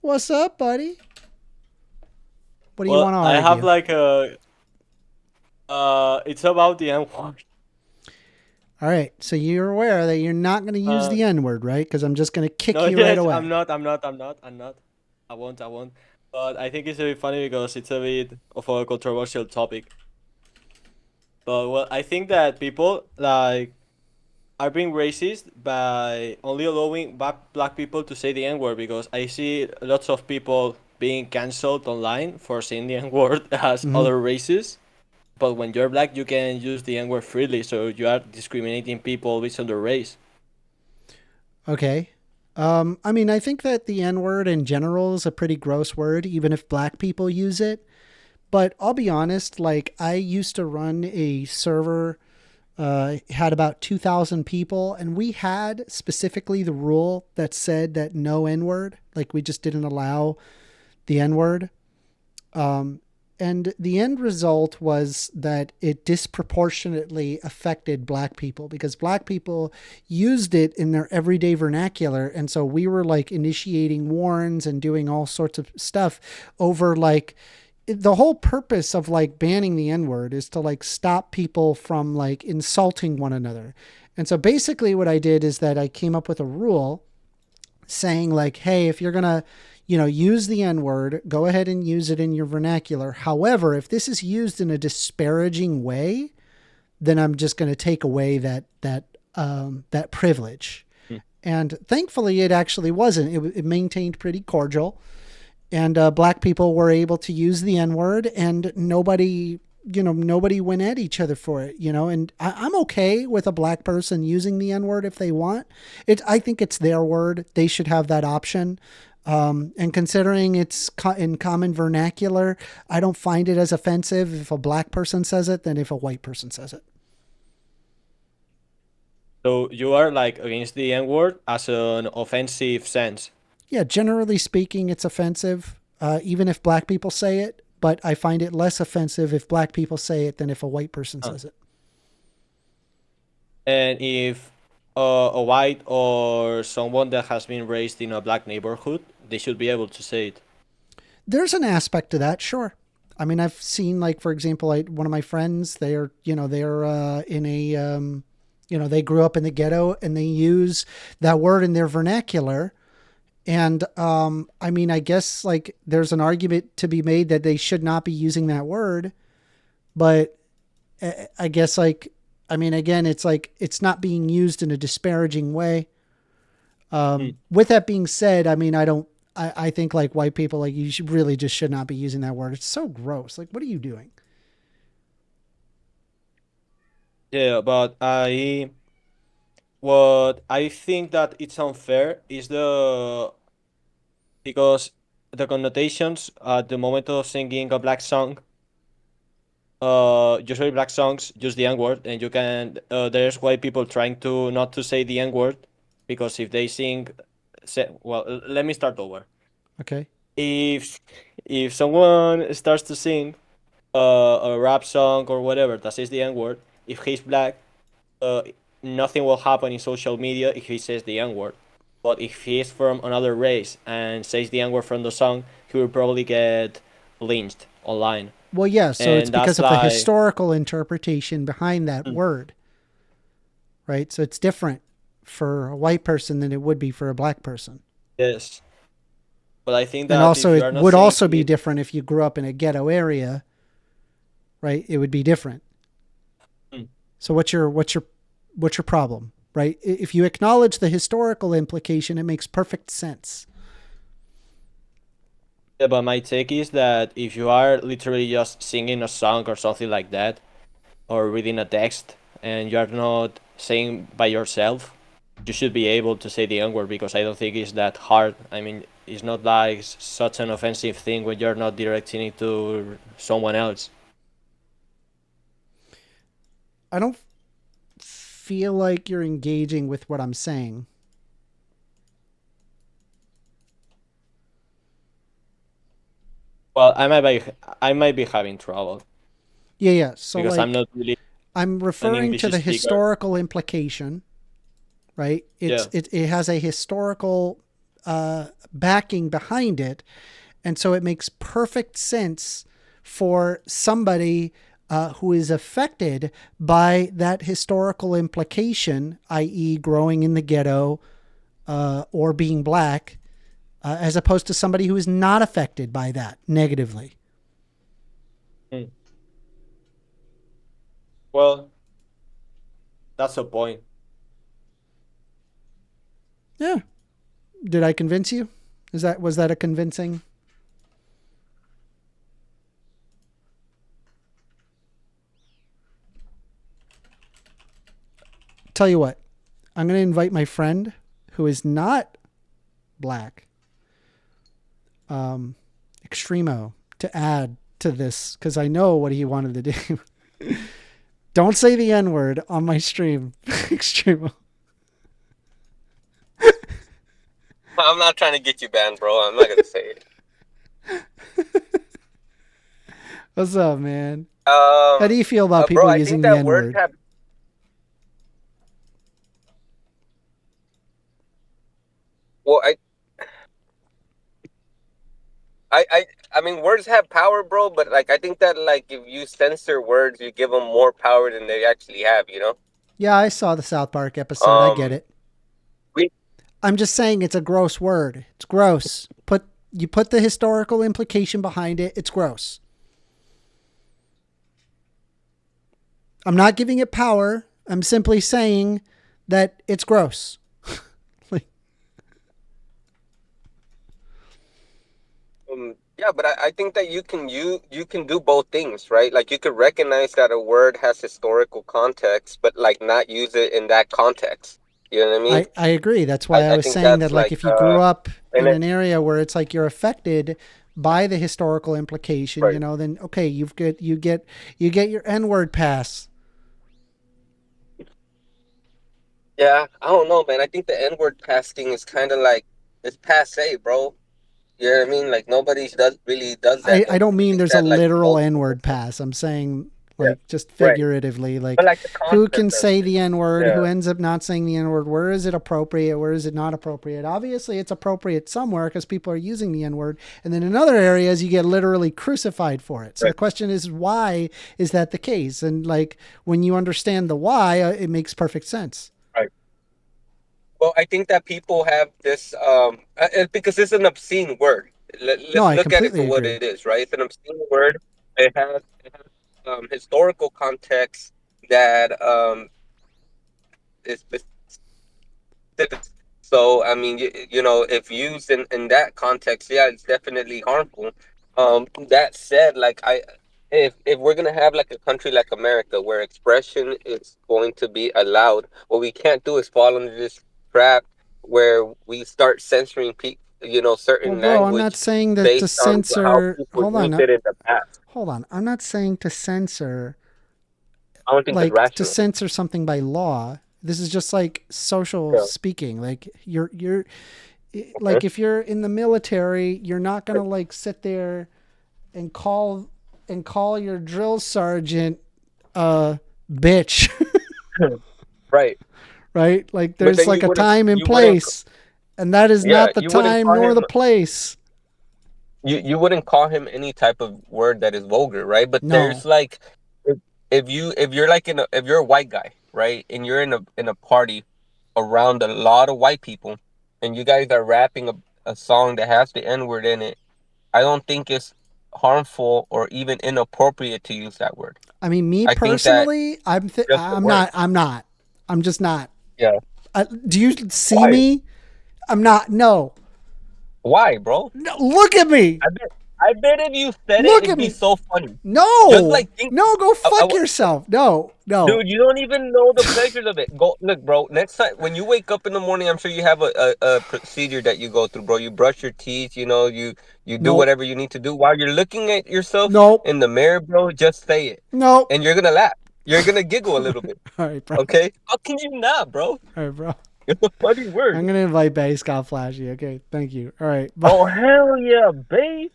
What's up, buddy? What do you want Well, to I have argue? like a it's about the N word. All right, so you're aware that you're not going to use Uh, the N word, right? Because I'm just going to kick no, you right yes, I'm away. not. I'm not. I'm not. I'm not. I won't. But I think it's a bit funny because it's a bit of a controversial topic. But well, I think that people like are being racist by only allowing black people to say the N word because I see lots of people being cancelled online for saying the N word as Hmm. other races. But when you're black, you can use the N word freely, so you are discriminating people based on their race. Okay. I mean, I think that the N word in general is a pretty gross word, even if black people use it. But I'll be honest, like, I used to run a server, had about 2,000 people, and we had specifically the rule that said that no N word. Like, we just didn't allow the N word. Um, and the end result was that it disproportionately affected black people because black people used it in their everyday vernacular. And so we were like initiating warrants and doing all sorts of stuff over like the whole purpose of like banning the N word is to like stop people from like insulting one another. And so basically what I did is that I came up with a rule saying like, hey, if you're gonna, use the N word, go ahead and use it in your vernacular. However, if this is used in a disparaging way, then I'm just going to take away that privilege. Mm. And thankfully, it actually wasn't. It maintained pretty cordial, and black people were able to use the N word, and nobody went at each other for it, and I'm okay with a black person using the N word if they want it. I think it's their word. They should have that option. And considering it's in common vernacular, I don't find it as offensive if a black person says it than if a white person says it. So you are like against the N word as an offensive sense. Yeah, generally speaking, it's offensive, even if black people say it, but I find it less offensive if black people say it than if a white person Huh. says it. And if a white or someone that has been raised in a black neighborhood, they should be able to say it. There's an aspect to that, sure. I mean, I've seen like, for example, like one of my friends. They're in a they grew up in the ghetto and they use that word in their vernacular. And I mean, I guess like there's an argument to be made that they should not be using that word, but I guess like I mean, again, it's like it's not being used in a disparaging way. Mm. With that being said, I mean, I don't. I think like white people, like you should really just should not be using that word. It's so gross. Like, what are you doing? Yeah, but what I think that it's unfair is the because the connotations at the moment of singing a black song, usually black songs use the N word, and you can there's white people trying to not to say the N word because if they sing, let me start over. Okay. If if someone starts to sing a rap song or whatever that says the N word, if he's black, uh, nothing will happen in social media if he says the N word. But if he is from another race and says the N word from the song, he will probably get lynched online. Well, yeah. So it's And that's because of the like, historical interpretation behind that mm, word, right? So it's different for a white person than it would be for a black person. yes. But I think And that also, if you it are not would saying also be it, different if you grew up in a ghetto area, right? It would be different. mm, So what's your problem, right? If you acknowledge the historical implication, it makes perfect sense. yeah, but my take is that if you are literally just singing a song or something like that, or reading a text, and you are not saying by yourself, you should be able to say the N word because I don't think it's that hard. I mean, it's not like such an offensive thing when you're not directing it to someone else. I don't feel like you're engaging with what I'm saying. Well, I might be having trouble Yeah, yeah. So because I'm like not really I'm an referring English to the speaker. historical implication, right? Yeah. It has a historical backing behind it. And so it makes perfect sense for somebody who is affected by that historical implication, i.e., growing in the ghetto or being black, as opposed to somebody who is not affected by that negatively. Hmm. Well, that's a point. Yeah. Did I convince you? Was that a convincing? Tell you what, I'm going to invite my friend who is not black, Extremo, to add to this because I know what he wanted to do. Don't say the N word on my stream, Extremo. I'm not trying to get you banned, bro. I'm not gonna say it. What's up, man? How Um, do you feel about bro, people I think using the that N words word? have. Well, I, I, I mean, words have power, bro. But like, I think that like, if you censor words, you give them more power than they actually have. You know. Yeah, I saw the South Park episode. I get Um, it. we. I'm just saying it's a gross word. It's gross. Put the historical implication behind it. It's gross. I'm not giving it power. I'm simply saying that it's gross. Like, Yeah, but I think that you can do both things, right? Like you could recognize that a word has historical context, but like not use it in that context. You know what I mean? I agree. That's why I I was think saying that's that, like, like if you grew up and in it an area where it's like you're affected by the historical implication, right. then okay, you get your N word pass. Yeah, I don't know, man. I think the N word casting is kind of like it's passe, bro. You know what I mean? Like nobody does really does that I don't anymore. I mean think there's a that like literal most N people, word pass. I'm saying yeah, like just right. figuratively, But like like the who can concept of say it, the N word, yeah, who ends up not saying the N word, where is it appropriate, where is it not appropriate? Obviously, it's appropriate somewhere because people are using the N word, and then in other areas you get literally crucified for it. So the right, question is, why is that the case? And like when you understand the why, it makes perfect sense. right. Well, I think that people have this because it's an obscene word. No, Let's I look at it completely for what agree. it is, right? It's an obscene word. It has historical context that is specific. So, I mean, you know, if used in that context, yeah, it's definitely harmful. That said, like if we're gonna have like a country like America where expression is going to be allowed, what we can't do is fall into this trap where we start censoring you know, Well, certain bro, I'm not language saying that to based on how censor. people used it in the past. Hold on. I'm not saying to censor I don't think it's like to rational. censor something by law. This is just like social Yeah. speaking. Like you're Okay. like if you're in the military, you're not gonna like sit there and call your drill sergeant bitch. Right. Right? Like But there's then like a time and you wouldn't place, and that is yeah, not the you wouldn't time call nor him the place. you wouldn't call him any type of word that is vulgar, right? But No. there's like if, if you're like in a if you're a white guy, right, and you're in a party around a lot of white people, and you guys are rapping a song that has the N word in it, I don't think it's harmful or even inappropriate to use that word. I mean, me I think that personally, just the word. I'm not. I'm just not. Yeah. Do you see Why? me? I'm not. No. Why, bro? No. Look at me. I bet if you said it, Look it'd at be me. so funny. Just No. like think. No. Go I, fuck yourself. No. No. Dude, you don't even know the pleasures of it. Go look, bro. Next time when you wake up in the morning, I'm sure you have a procedure that you go through, bro. You brush your teeth, you know, you do Nope. whatever you need to do. While you're looking at yourself Nope. in the mirror, bro, just say it. Nope. And you're gonna laugh. You're gonna giggle a little bit. All right, bro. Okay? How can you not, bro? All right, bro. It's a funny I'm word. gonna invite Bay Scott Flashy. Okay. Thank you. All right. Bye. Oh hell yeah, babe.